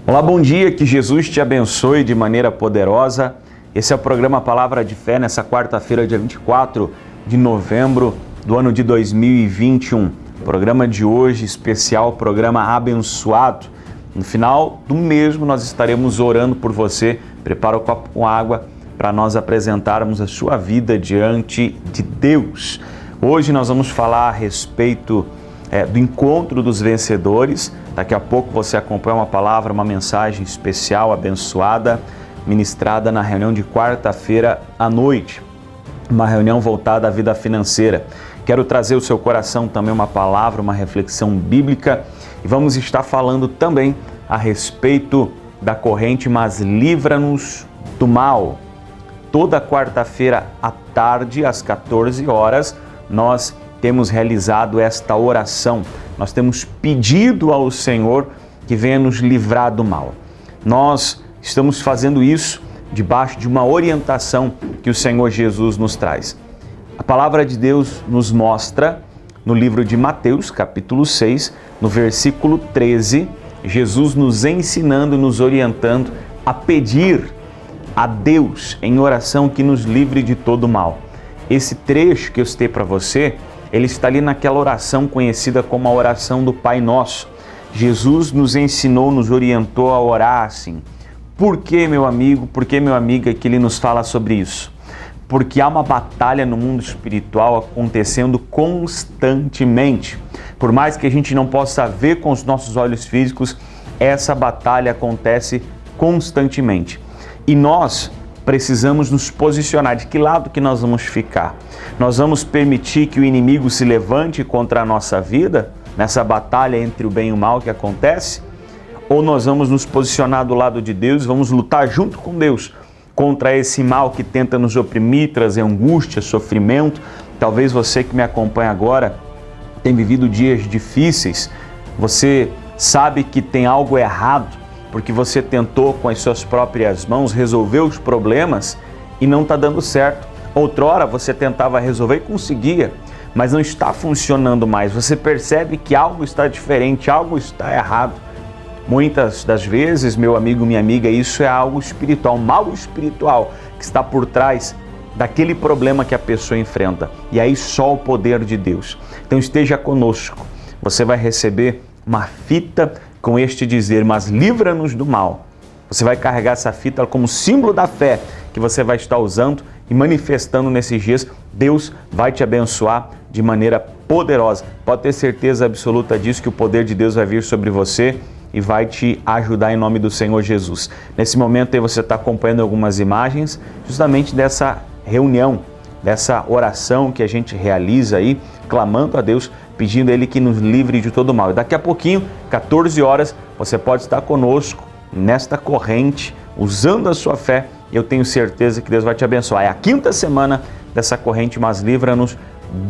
Olá, bom dia, que Jesus te abençoe de maneira poderosa. Esse é o programa Palavra de Fé, nessa quarta-feira, dia 24 de novembro do ano de 2021. Programa de hoje, especial, programa abençoado. No final do mesmo, nós estaremos orando por você. Prepara o copo com água para nós apresentarmos a sua vida diante de Deus. Hoje nós vamos falar a respeito do encontro dos vencedores. Daqui a pouco você acompanha uma palavra, uma mensagem especial, abençoada, ministrada na reunião de quarta-feira à noite. Uma reunião voltada à vida financeira. Quero trazer ao seu coração também uma palavra, uma reflexão bíblica. E vamos estar falando também a respeito da corrente, mas livra-nos do mal. Toda quarta-feira à tarde, às 14 horas, nós temos realizado esta oração. Nós temos pedido ao Senhor que venha nos livrar do mal. Nós estamos fazendo isso debaixo de uma orientação que o Senhor Jesus nos traz. A palavra de Deus nos mostra no livro de Mateus, capítulo 6, no versículo 13, Jesus nos ensinando e nos orientando a pedir a Deus em oração que nos livre de todo mal. Esse trecho que eu citei para você, ele está ali naquela oração conhecida como a oração do Pai Nosso. Jesus nos ensinou, nos orientou a orar assim. Por que, meu amigo, por que, minha amiga, que ele nos fala sobre isso? Porque há uma batalha no mundo espiritual acontecendo constantemente. Por mais que a gente não possa ver com os nossos olhos físicos, essa batalha acontece constantemente. E nós precisamos nos posicionar. De que lado que nós vamos ficar? Nós vamos permitir que o inimigo se levante contra a nossa vida, nessa batalha entre o bem e o mal que acontece? Ou nós vamos nos posicionar do lado de Deus, vamos lutar junto com Deus contra esse mal que tenta nos oprimir, trazer angústia, sofrimento? Talvez você que me acompanha agora tem vivido dias difíceis, você sabe que tem algo errado, porque você tentou com as suas próprias mãos resolver os problemas e não está dando certo. Outrora você tentava resolver e conseguia, mas não está funcionando mais. Você percebe que algo está diferente, algo está errado. Muitas das vezes, meu amigo, minha amiga, isso é algo espiritual, um mal espiritual que está por trás daquele problema que a pessoa enfrenta. E aí só o poder de Deus. Então esteja conosco. Você vai receber uma fita com este dizer, mas livra-nos do mal. Você vai carregar essa fita como símbolo da fé que você vai estar usando e manifestando nesses dias. Deus vai te abençoar de maneira poderosa. Pode ter certeza absoluta disso, que o poder de Deus vai vir sobre você e vai te ajudar em nome do Senhor Jesus. Nesse momento aí você está acompanhando algumas imagens justamente dessa reunião, dessa oração que a gente realiza aí, clamando a Deus, pedindo a Ele que nos livre de todo mal. E daqui a pouquinho, 14 horas, você pode estar conosco nesta corrente, usando a sua fé, e eu tenho certeza que Deus vai te abençoar. É a quinta semana dessa corrente, mas livra-nos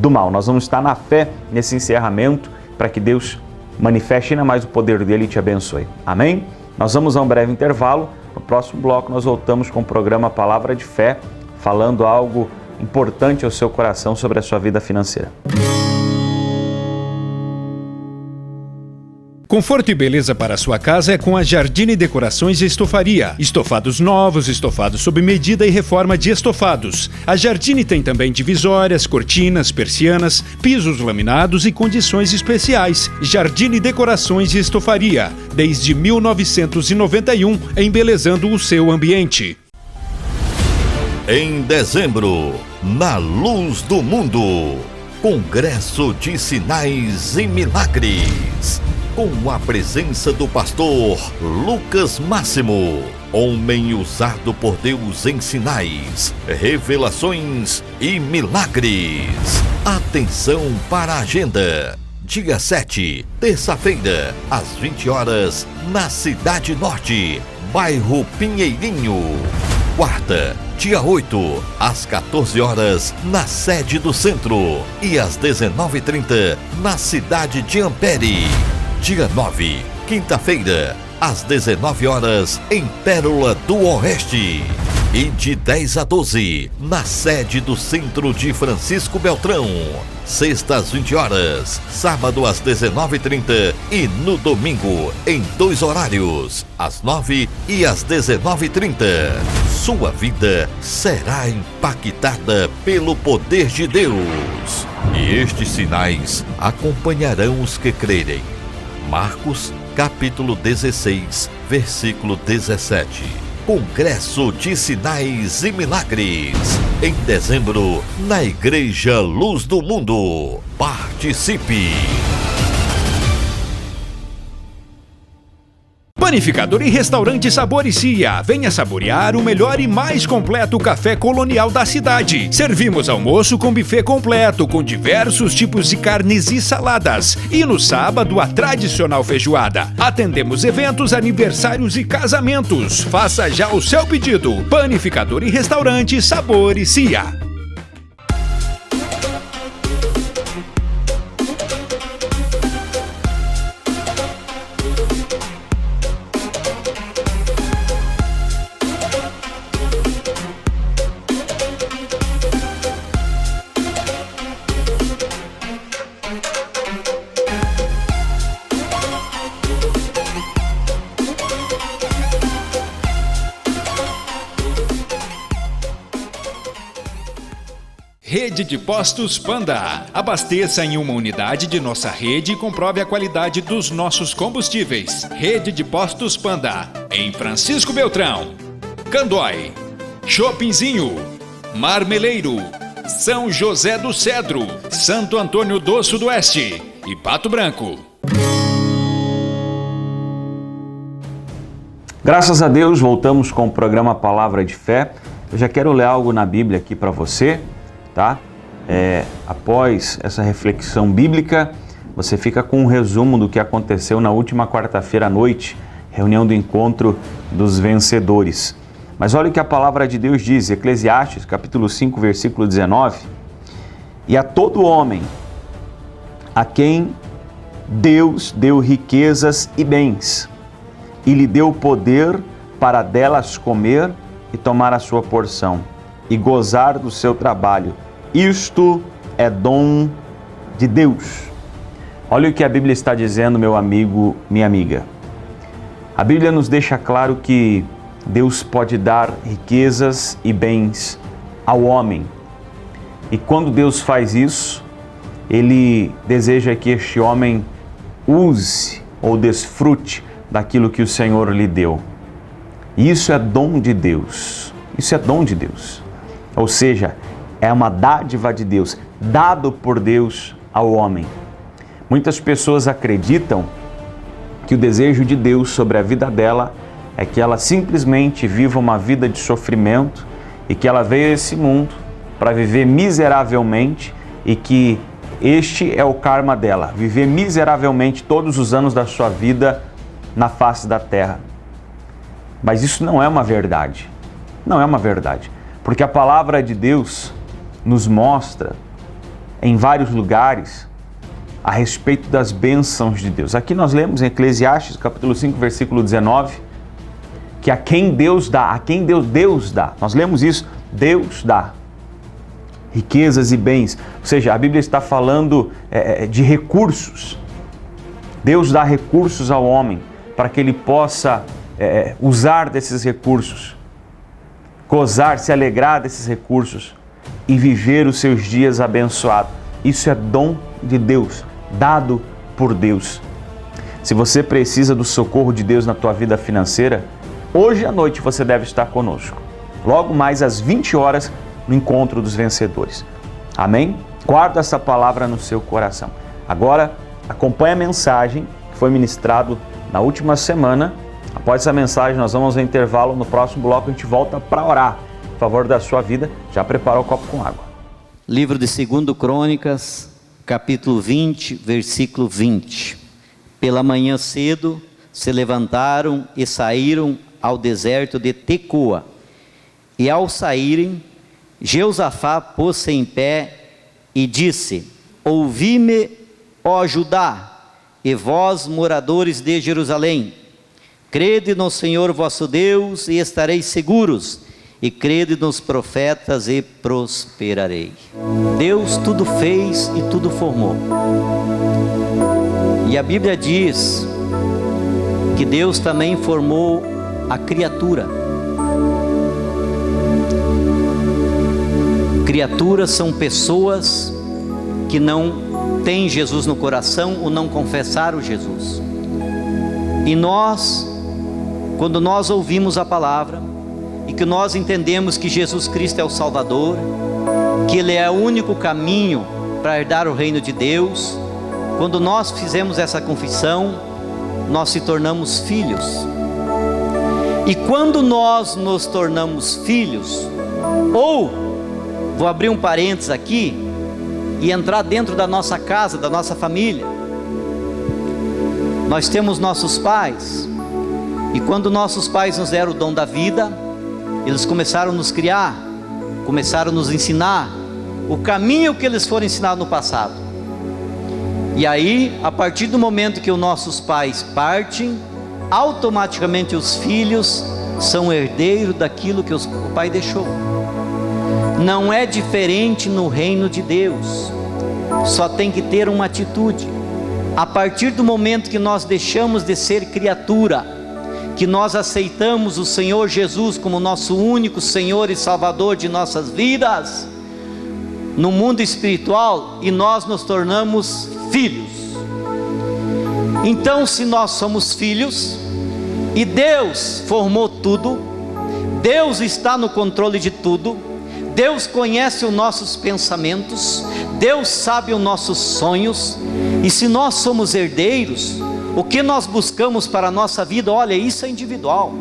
do mal. Nós vamos estar na fé nesse encerramento, para que Deus manifeste ainda mais o poder dele e te abençoe. Amém? Nós vamos a um breve intervalo. No próximo bloco nós voltamos com o programa Palavra de Fé, falando algo importante ao seu coração sobre a sua vida financeira. Conforto e beleza para a sua casa é com a Jardine Decorações e Estofaria. Estofados novos, estofados sob medida e reforma de estofados. A Jardine tem também divisórias, cortinas, persianas, pisos laminados e condições especiais. Jardine Decorações e Estofaria, desde 1991, embelezando o seu ambiente. Em dezembro, na Luz do Mundo, Congresso de Sinais e Milagres. Com a presença do pastor Lucas Máximo, homem usado por Deus em sinais, revelações e milagres. Atenção para a agenda. Dia 7, terça-feira, às 20 horas, na Cidade Norte, bairro Pinheirinho. Quarta, dia 8, às 14 horas, na sede do centro. E às 19h30, na cidade de Ampere. Dia 9, quinta-feira, às 19 horas, em Pérola do Oeste. e de 10 a 12, na sede do Centro de Francisco Beltrão. Sexta às 20 horas, sábado às 19h30 e no domingo, em 2 horários, às 9 e às 19h30. Sua vida será impactada pelo poder de Deus. E estes sinais acompanharão os que crerem. Marcos, capítulo 16, versículo 17. Congresso de Sinais e Milagres, em dezembro, na Igreja Luz do Mundo. Participe! Panificador e Restaurante Saboricia. Venha saborear o melhor e mais completo café colonial da cidade. Servimos almoço com buffet completo, com diversos tipos de carnes e saladas. E no sábado, a tradicional feijoada. Atendemos eventos, aniversários e casamentos. Faça já o seu pedido. Panificador e Restaurante Saboricia. Rede de Postos Panda. Abasteça em uma unidade de nossa rede e comprove a qualidade dos nossos combustíveis. Rede de Postos Panda, em Francisco Beltrão, Candói, Shoppingzinho, Marmeleiro, São José do Cedro, Santo Antônio do Sudoeste e Pato Branco. Graças a Deus, voltamos com o programa Palavra de Fé. Eu já quero ler algo na Bíblia aqui para você. Tá? Após essa reflexão bíblica, você fica com um resumo do que aconteceu na última quarta-feira à noite, reunião do encontro dos vencedores. Mas olha o que a palavra de Deus diz, Eclesiastes, capítulo 5, versículo 19. E a todo homem a quem Deus deu riquezas e bens, e lhe deu poder para delas comer e tomar a sua porção, e gozar do seu trabalho. Isto é dom de Deus. Olha o que a Bíblia está dizendo, meu amigo, minha amiga. A Bíblia nos deixa claro que Deus pode dar riquezas e bens ao homem. E quando Deus faz isso, Ele deseja que este homem use ou desfrute daquilo que o Senhor lhe deu. E isso é dom de Deus. Isso é dom de Deus. Ou seja, é uma dádiva de Deus, dado por Deus ao homem. Muitas pessoas acreditam que o desejo de Deus sobre a vida dela é que ela simplesmente viva uma vida de sofrimento e que ela veio a esse mundo para viver miseravelmente e que este é o karma dela, viver miseravelmente todos os anos da sua vida na face da terra. Mas isso não é uma verdade. Não é uma verdade. Porque a palavra de Deus nos mostra em vários lugares a respeito das bênçãos de Deus. Aqui nós lemos em Eclesiastes, capítulo 5, versículo 19, que a quem Deus dá, Deus dá. Nós lemos isso, Deus dá riquezas e bens. Ou seja, a Bíblia está falando de recursos. Deus dá recursos ao homem para que ele possa usar desses recursos, gozar, se alegrar desses recursos e viver os seus dias abençoados. Isso é dom de Deus, dado por Deus. Se você precisa do socorro de Deus na tua vida financeira, hoje à noite você deve estar conosco. Logo mais às 20 horas no Encontro dos Vencedores. Amém? Guarda essa palavra no seu coração. Agora, acompanhe a mensagem que foi ministrado na última semana. Após essa mensagem, nós vamos ao intervalo. No próximo bloco, a gente volta para orar a favor da sua vida. Já prepara o copo com água. Livro de 2 Crônicas, capítulo 20, versículo 20. Pela manhã cedo, se levantaram e saíram ao deserto de Tecoa. E ao saírem, Jeosafá pôs-se em pé e disse: Ouvi-me, ó Judá, e vós, moradores de Jerusalém, crede no Senhor vosso Deus e estareis seguros, e crede nos profetas e prosperarei. Deus tudo fez e tudo formou. E a Bíblia diz que Deus também formou a criatura. Criaturas são pessoas que não têm Jesus no coração ou não confessaram Jesus. E nós, quando nós ouvimos a palavra e que nós entendemos que Jesus Cristo é o Salvador, que Ele é o único caminho para herdar o reino de Deus, quando nós fizemos essa confissão, nós se tornamos filhos. E quando nós nos tornamos filhos, ou, vou abrir um parênteses aqui, e entrar dentro da nossa casa, da nossa família, nós temos nossos pais, e quando nossos pais nos deram o dom da vida, eles começaram a nos criar, começaram a nos ensinar o caminho que eles foram ensinados no passado. E aí, a partir do momento que os nossos pais partem, automaticamente os filhos são herdeiros daquilo que o pai deixou. Não é diferente no reino de Deus, só tem que ter uma atitude. A partir do momento que nós deixamos de ser criatura, que nós aceitamos o Senhor Jesus como nosso único Senhor e Salvador de nossas vidas, no mundo espiritual, e nós nos tornamos filhos. Então, se nós somos filhos, e Deus formou tudo, Deus está no controle de tudo, Deus conhece os nossos pensamentos, Deus sabe os nossos sonhos, e se nós somos herdeiros, o que nós buscamos para a nossa vida, olha, isso é individual,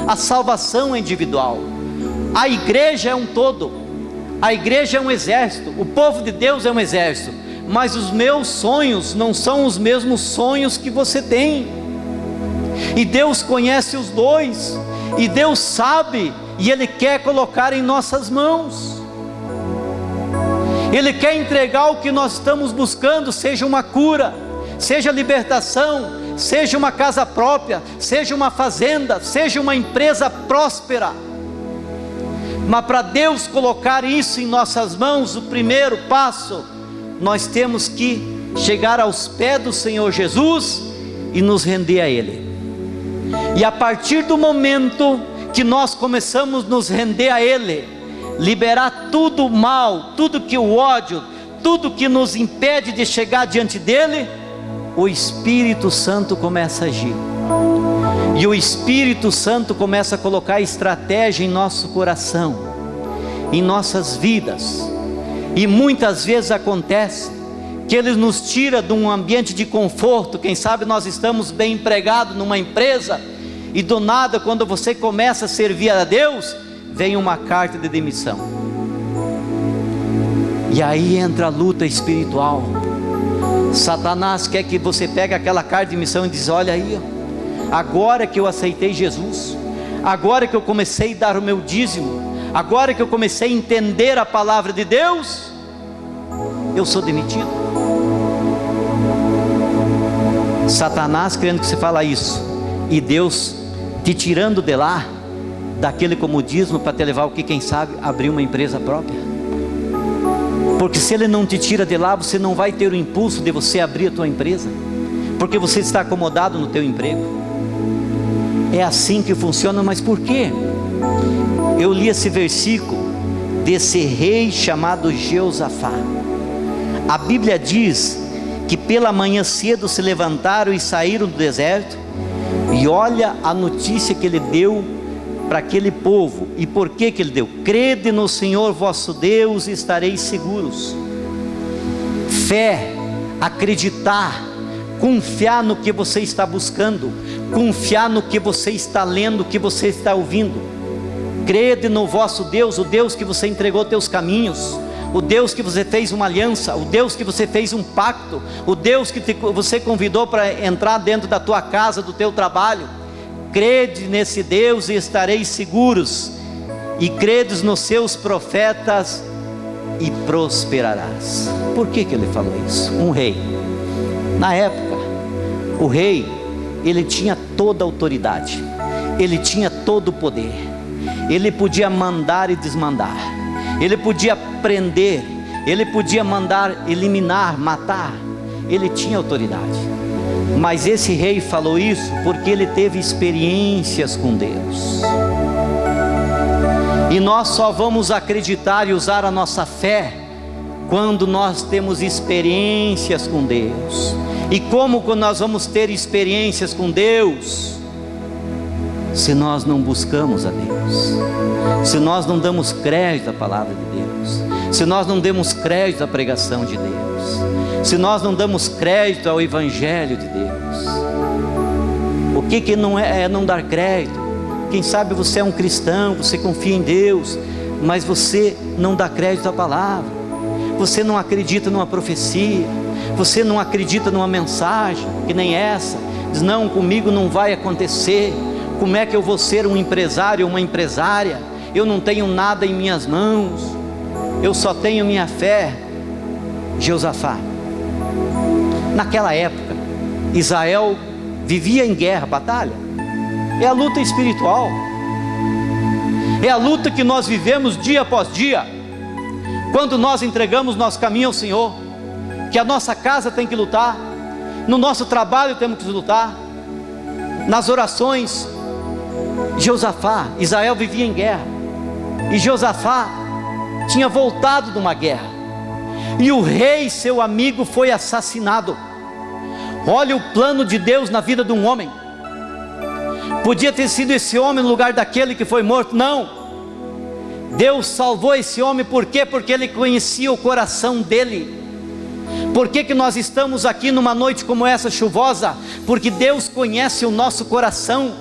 a salvação é individual, a igreja é um todo, a igreja é um exército, o povo de Deus é um exército, mas os meus sonhos não são os mesmos sonhos que você tem, e Deus conhece os dois, e Deus sabe, e Ele quer colocar em nossas mãos, Ele quer entregar o que nós estamos buscando, seja uma cura, seja libertação, seja uma casa própria, seja uma fazenda, seja uma empresa próspera. Mas para Deus colocar isso em nossas mãos, o primeiro passo, nós temos que chegar aos pés do Senhor Jesus e nos render a Ele. E a partir do momento que nós começamos a nos render a Ele, liberar tudo o mal, tudo que o ódio, tudo que nos impede de chegar diante dEle, o Espírito Santo começa a agir, e o Espírito Santo começa a colocar estratégia em nosso coração, em nossas vidas, e muitas vezes acontece que Ele nos tira de um ambiente de conforto. Quem sabe nós estamos bem empregados numa empresa, e do nada, quando você começa a servir a Deus, vem uma carta de demissão, e aí entra a luta espiritual. Satanás quer que você pegue aquela carta de demissão e diz: olha aí, agora que eu aceitei Jesus, agora que eu comecei a dar o meu dízimo, agora que eu comecei a entender a palavra de Deus, eu sou demitido. Satanás querendo que você fale isso, e Deus te tirando de lá, daquele comodismo, para te levar o que, quem sabe, abrir uma empresa própria. Porque se Ele não te tira de lá, você não vai ter o impulso de você abrir a tua empresa, porque você está acomodado no teu emprego. É assim que funciona. Mas por quê? Eu li esse versículo desse rei chamado Jeosafá. A Bíblia diz que pela manhã cedo se levantaram e saíram do deserto, e olha a notícia que ele deu para aquele povo. E por que ele deu? Crede no Senhor vosso Deus e estareis seguros. Fé, acreditar, confiar no que você está buscando, confiar no que você está lendo, o que você está ouvindo. Crede no vosso Deus, o Deus que você entregou teus caminhos, o Deus que você fez uma aliança, o Deus que você fez um pacto, o Deus que você convidou para entrar dentro da tua casa, do teu trabalho. Crede nesse Deus e estareis seguros, e credes nos seus profetas e prosperarás. Por que ele falou isso? Um rei, na época, o rei, ele tinha toda a autoridade, ele tinha todo o poder, Ele podia mandar e desmandar, ele podia prender, ele podia mandar eliminar, matar, ele tinha autoridade. Mas esse rei falou isso porque ele teve experiências com Deus. E nós só vamos acreditar e usar a nossa fé quando nós temos experiências com Deus. E como nós vamos ter experiências com Deus se nós não buscamos a Deus, se nós não damos crédito à palavra de Deus, se nós não damos crédito à pregação de Deus, se nós não damos crédito ao Evangelho de Deus? O que não é não dar crédito? Quem sabe você é um cristão, você confia em Deus, mas você não dá crédito à palavra, você não acredita numa profecia, você não acredita numa mensagem que nem essa, diz: não, comigo não vai acontecer. Como é que eu vou ser um empresário ou uma empresária? Eu não tenho nada em minhas mãos, eu só tenho minha fé. Josafá, naquela época, Israel vivia em guerra, batalha. É a luta espiritual, é a luta que nós vivemos dia após dia. Quando nós entregamos nosso caminho ao Senhor, que a nossa casa tem que lutar, no nosso trabalho temos que lutar, nas orações. Josafá, Israel vivia em guerra, e Josafá tinha voltado de uma guerra, e o rei, seu amigo, foi assassinado. Olha o plano de Deus na vida de um homem. Podia ter sido esse homem no lugar daquele que foi morto. Não, Deus salvou esse homem. Por quê? Porque Ele conhecia o coração dele. Por que nós estamos aqui numa noite como essa, chuvosa? Porque Deus conhece o nosso coração.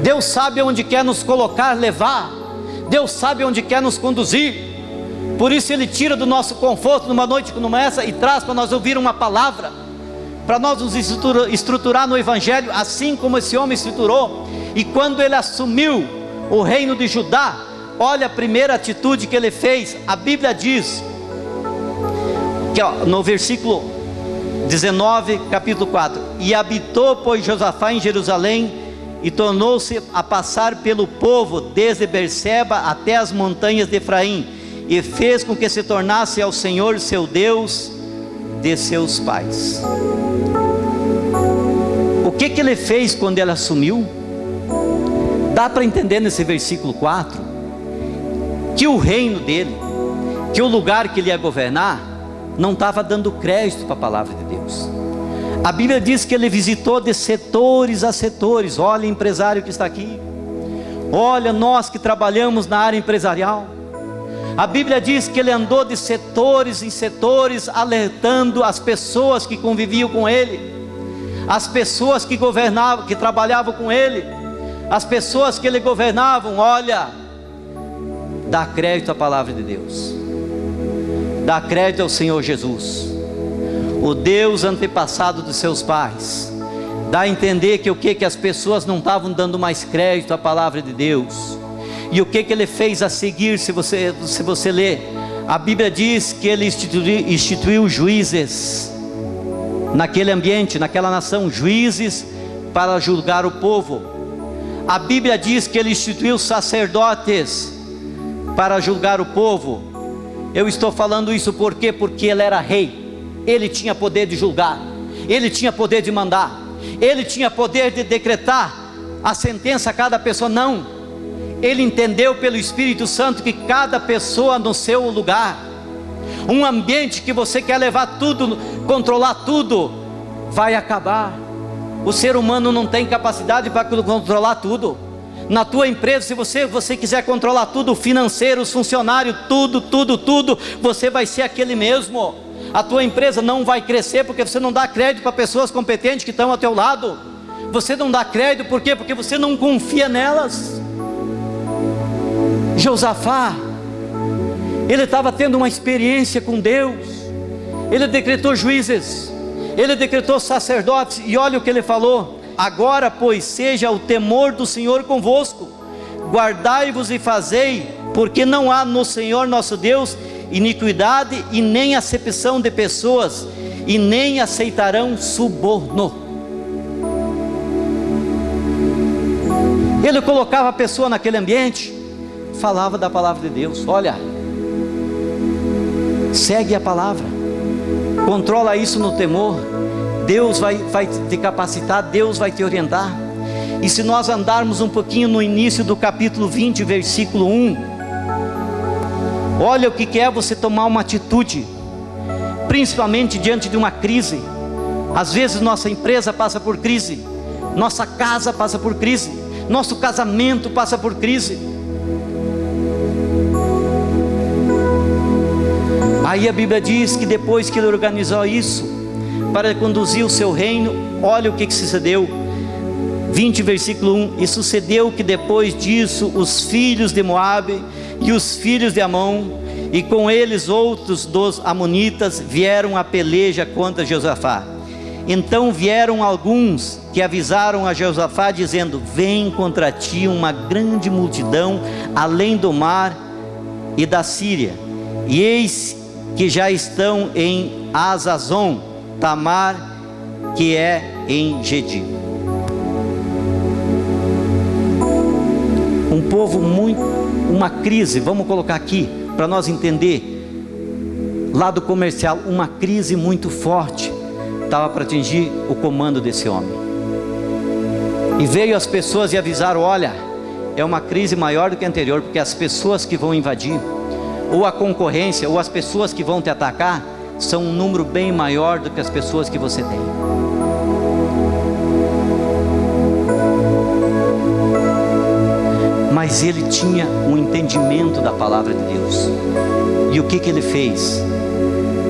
Deus sabe onde quer nos colocar, levar. Deus sabe onde quer nos conduzir. Por isso Ele tira do nosso conforto numa noite como essa e traz para nós ouvir uma palavra, para nós nos estruturar no Evangelho, assim como esse homem estruturou. E quando ele assumiu o reino de Judá, olha a primeira atitude que ele fez. A Bíblia diz que, no versículo 19, capítulo 4: e habitou, pois, Josafá em Jerusalém, e tornou-se a passar pelo povo, desde Berseba até as montanhas de Efraim, e fez com que se tornasse ao Senhor seu Deus de seus pais. O que ele fez quando ele assumiu? Dá para entender nesse versículo 4 que o reino dele, que o lugar que ele ia governar, não estava dando crédito para a palavra de Deus. A Bíblia diz que ele visitou de setores a setores. Olha, empresário que está aqui, olha nós que trabalhamos na área empresarial. A Bíblia diz que ele andou de setores em setores, alertando as pessoas que conviviam com ele, as pessoas que governavam, que trabalhavam com ele, as pessoas que ele governavam. Olha, dá crédito à palavra de Deus, dá crédito ao Senhor Jesus, o Deus antepassado dos seus pais. Dá a entender que que as pessoas não estavam dando mais crédito à palavra de Deus. E o que ele fez a seguir? Se você ler, a Bíblia diz que ele instituiu juízes naquele ambiente, naquela nação, juízes para julgar o povo. A Bíblia diz que ele instituiu sacerdotes para julgar o povo. Eu estou falando isso por quê? Porque ele era rei, ele tinha poder de julgar, ele tinha poder de mandar, ele tinha poder de decretar a sentença a cada pessoa. Não, ele entendeu pelo Espírito Santo que cada pessoa no seu lugar. Um ambiente que você quer levar tudo, controlar tudo, vai acabar. O ser humano não tem capacidade para controlar tudo. Na tua empresa, se você quiser controlar tudo, o financeiro, os funcionários, tudo, você vai ser aquele mesmo. A tua empresa não vai crescer porque você não dá crédito para pessoas competentes que estão ao teu lado. Você não dá crédito, por quê? Porque você não confia nelas. Josafá, ele estava tendo uma experiência com Deus. Ele decretou juízes, ele decretou sacerdotes, e olha o que ele falou: agora, pois, seja o temor do Senhor convosco, guardai-vos e fazei, porque não há no Senhor nosso Deus iniquidade e nem acepção de pessoas, e nem aceitarão suborno. Ele colocava a pessoa naquele ambiente, falava da palavra de Deus. Olha, segue a palavra, controla isso no temor. Deus vai te capacitar, Deus vai te orientar. E se nós andarmos um pouquinho no início do capítulo 20, versículo 1, olha o que é você tomar uma atitude, principalmente diante de uma crise. Às vezes nossa empresa passa por crise, nossa casa passa por crise, nosso casamento passa por crise. Aí a Bíblia diz que depois que ele organizou isso, para conduzir o seu reino, olha o que sucedeu. 20 versículo 1, e sucedeu que depois disso, os filhos de Moabe e os filhos de Amon, e com eles outros dos amonitas, vieram a peleja contra Josafá. Então vieram alguns que avisaram a Josafá, dizendo: vem contra ti uma grande multidão, além do mar e da Síria, e eis que já estão em Azazon Tamar, que é em Gedi. Um povo muito, uma crise, vamos colocar aqui, para nós entender, lado comercial, uma crise muito forte, estava para atingir o comando desse homem. E veio as pessoas e avisaram: olha, é uma crise maior do que a anterior, porque as pessoas que vão invadir, ou a concorrência, ou as pessoas que vão te atacar, são um número bem maior do que as pessoas que você tem. Mas ele tinha um entendimento da palavra de Deus. E o que ele fez?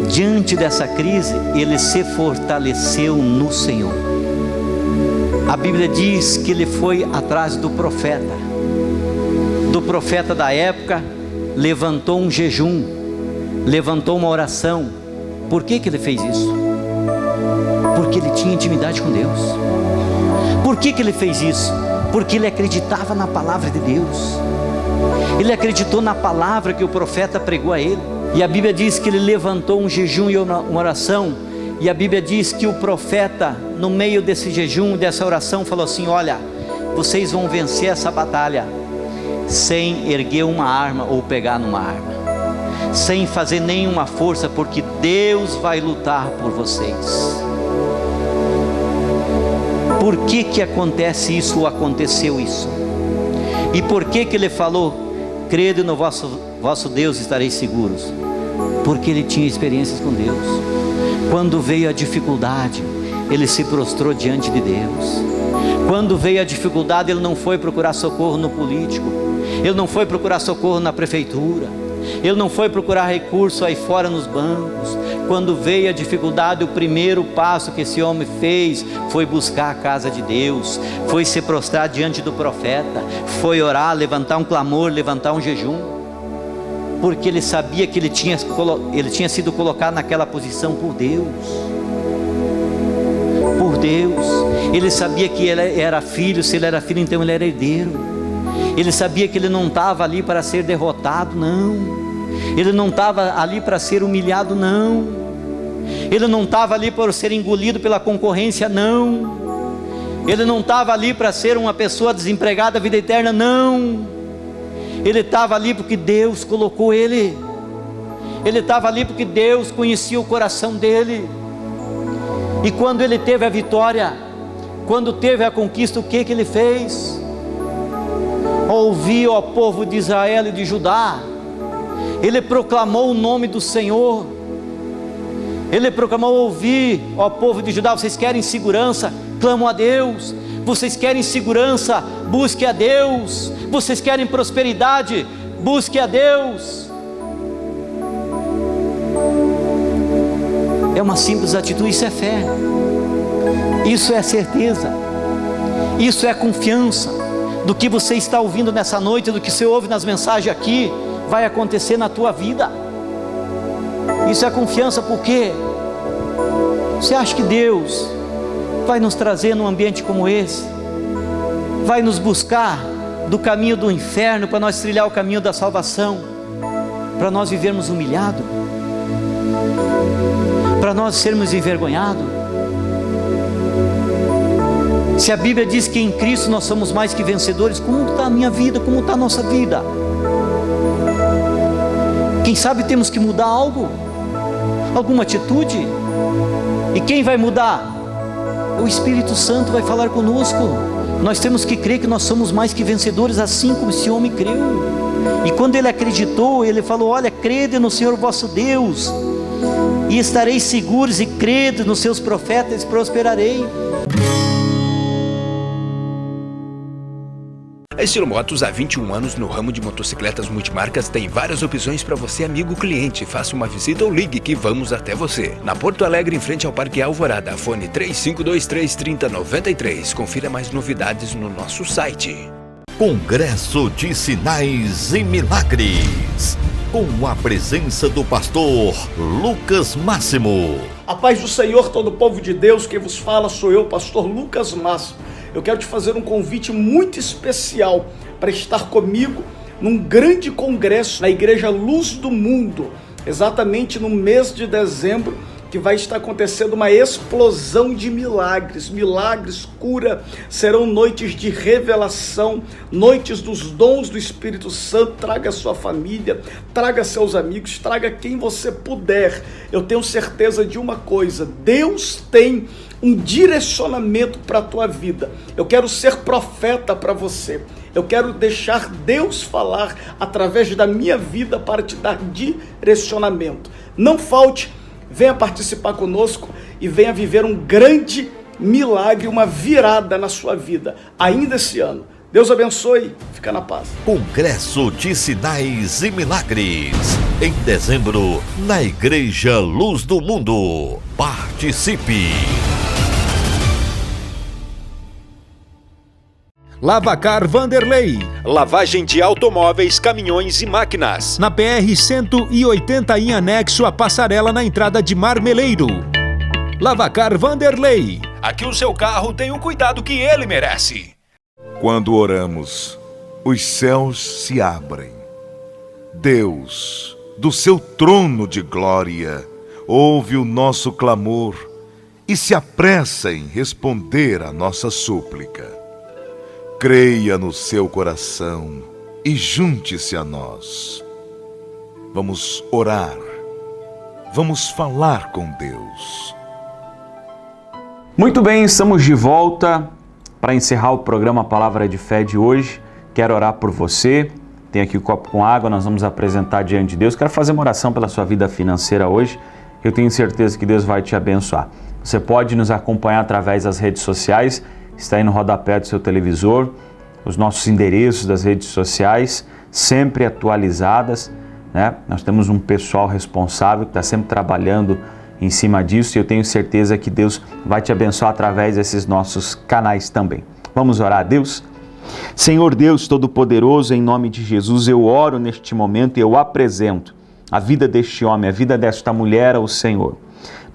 Diante dessa crise, ele se fortaleceu no Senhor. A Bíblia diz que ele foi atrás do profeta da época, levantou um jejum, levantou uma oração. Por que ele fez isso? Porque ele tinha intimidade com Deus. Por que ele fez isso? Porque ele acreditava na palavra de Deus. Ele acreditou na palavra que o profeta pregou a ele. E a Bíblia diz que ele levantou um jejum e uma oração. E a Bíblia diz que o profeta, no meio desse jejum, dessa oração, falou assim: olha, vocês vão vencer essa batalha sem erguer uma arma ou pegar numa arma, sem fazer nenhuma força, porque Deus vai lutar por vocês. Por que acontece isso ou aconteceu isso? E por que ele falou: crede no vosso Deus, estareis seguros? Porque ele tinha experiências com Deus. Quando veio a dificuldade, ele se prostrou diante de Deus. Quando veio a dificuldade, ele não foi procurar socorro no político, ele não foi procurar socorro na prefeitura, ele não foi procurar recurso aí fora nos bancos. Quando veio a dificuldade, o primeiro passo que esse homem fez foi buscar a casa de Deus, foi se prostrar diante do profeta, foi orar, levantar um clamor, levantar um jejum, porque ele sabia que ele tinha sido colocado naquela posição por Deus. Por Deus. Ele sabia que ele era filho, se ele era filho, então ele era herdeiro. Ele sabia que ele não estava ali para ser derrotado, não. Ele não estava ali para ser humilhado, não. Ele não estava ali para ser engolido pela concorrência, não. Ele não estava ali para ser uma pessoa desempregada a vida eterna, não. Ele estava ali porque Deus colocou ele. Ele estava ali porque Deus conhecia o coração dele. E quando ele teve a vitória, quando teve a conquista, o que ele fez? Ouvi, ó povo de Israel e de Judá, ele proclamou o nome do Senhor. Ele proclamou: ouvi, ó povo de Judá, vocês querem segurança? Clamam a Deus. Vocês querem segurança? Busque a Deus. Vocês querem prosperidade? Busque a Deus. É uma simples atitude, isso é fé, isso é certeza, isso é confiança do que você está ouvindo nessa noite, do que você ouve nas mensagens aqui, vai acontecer na tua vida. Isso é confiança, porque você acha que Deus vai nos trazer num ambiente como esse, vai nos buscar do caminho do inferno para nós trilhar o caminho da salvação, para nós vivermos humilhados, para nós sermos envergonhados? Se a Bíblia diz que em Cristo nós somos mais que vencedores, como está a minha vida, como está a nossa vida? Quem sabe temos que mudar algo, alguma atitude. E quem vai mudar? O Espírito Santo vai falar conosco. Nós temos que crer que nós somos mais que vencedores, assim como esse homem creu. E quando ele acreditou, ele falou: olha, crede no Senhor vosso Deus, e estareis seguros, e crede nos seus profetas, e prosperarei. A Estilo Motos, há 21 anos no ramo de motocicletas multimarcas, tem várias opções para você, amigo cliente. Faça uma visita ou ligue que vamos até você. Na Porto Alegre, em frente ao Parque Alvorada, fone 35233093. Confira mais novidades no nosso site. Congresso de Sinais e Milagres, com a presença do pastor Lucas Máximo. A paz do Senhor, todo o povo de Deus, quem vos fala sou eu, pastor Lucas Máximo. Eu quero te fazer um convite muito especial para estar comigo num grande congresso na Igreja Luz do Mundo, exatamente no mês de dezembro, que vai estar acontecendo uma explosão de milagres, cura, serão noites de revelação, noites dos dons do Espírito Santo. Traga sua família, traga seus amigos, traga quem você puder. Eu tenho certeza de uma coisa: Deus tem um direcionamento para a tua vida. Eu quero ser profeta para você. Eu quero deixar Deus falar através da minha vida para te dar direcionamento. Não falte, venha participar conosco e venha viver um grande milagre, uma virada na sua vida, ainda esse ano. Deus abençoe, fica na paz. Congresso de Sinais e Milagres, em dezembro, na Igreja Luz do Mundo. Participe! Lavacar Vanderlei, lavagem de automóveis, caminhões e máquinas. Na BR-180 em anexo à passarela na entrada de Marmeleiro. Lavacar Vanderlei, aqui o seu carro tem o cuidado que ele merece. Quando oramos, os céus se abrem. Deus, do seu trono de glória, ouve o nosso clamor e se apressa em responder à nossa súplica. Creia no seu coração e junte-se a nós. Vamos orar. Vamos falar com Deus. Muito bem, estamos de volta para encerrar o programa Palavra de Fé de hoje. Quero orar por você. Tem aqui o copo com água, nós vamos apresentar diante de Deus. Quero fazer uma oração pela sua vida financeira hoje. Eu tenho certeza que Deus vai te abençoar. Você pode nos acompanhar através das redes sociais. Está aí no rodapé do seu televisor, os nossos endereços das redes sociais, sempre atualizadas, né? Nós temos um pessoal responsável que está sempre trabalhando em cima disso e eu tenho certeza que Deus vai te abençoar através desses nossos canais também. Vamos orar a Deus? Senhor Deus Todo-Poderoso, em nome de Jesus, eu oro neste momento e eu apresento a vida deste homem, a vida desta mulher ao Senhor.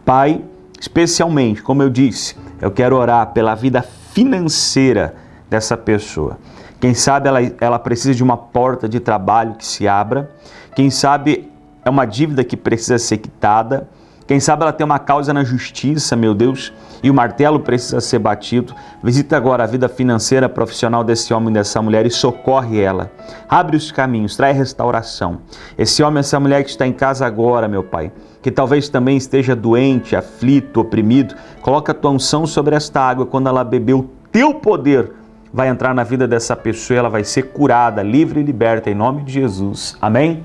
Pai, especialmente, como eu disse, eu quero orar pela vida financeira dessa pessoa. Quem sabe ela precisa de uma porta de trabalho que se abra. Quem sabe é uma dívida que precisa ser quitada. Quem sabe ela tem uma causa na justiça, meu Deus, e o martelo precisa ser batido. Visita agora a vida financeira profissional desse homem e dessa mulher e socorre ela. Abre os caminhos, traz restauração. Esse homem e essa mulher que está em casa agora, meu Pai, que talvez também esteja doente, aflito, oprimido, coloca a tua unção sobre esta água. Quando ela beber, o teu poder vai entrar na vida dessa pessoa e ela vai ser curada, livre e liberta, em nome de Jesus. Amém?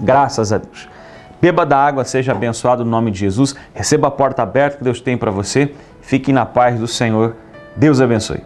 Graças a Deus. Beba da água, seja abençoado no nome de Jesus. Receba a porta aberta que Deus tem para você. Fique na paz do Senhor. Deus abençoe.